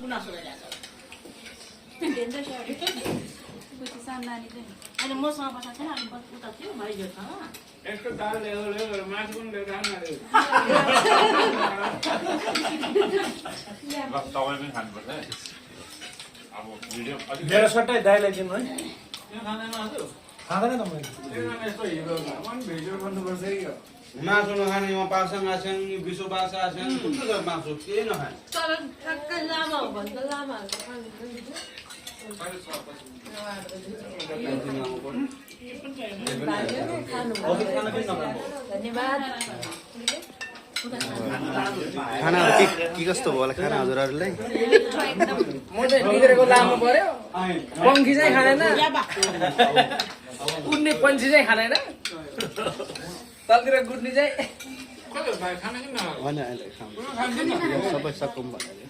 गुनासो गरिरहेको छ अहिले मसँग बसेको छैन अनि उता थियो भाइजूसँग यसको दाल ल्याउ मासु पनि ल्याएर आउनु तपाईँ पनि खानुपर्छ है अब भिडियो मेरो सट्टै दाइलाई दिनु है त्यो खाँदैन हजुर खाँदैन त मैले यस्तो हिरो भिडियो गर्नुपर्छ है यो मासु नखाने म पासाङ आछन् विश्व बासा आछन् कुन मासु केही नखाने तर ठ्याक्कै लामा हो भने त लामाहरूको धन्यवाद खानाहरू के कस्तो भयो होला खाना हजुरहरूलाई म चाहिँ बिग्रेको लामो पर्यो पङ्खी चाहिँ खाँदैन उड्ने पन्छी चाहिँ खाँदैन तलतिर गुड्ने चाहिँ कता भाइ खाना किन होइन अहिले सबै सकौँ भनेर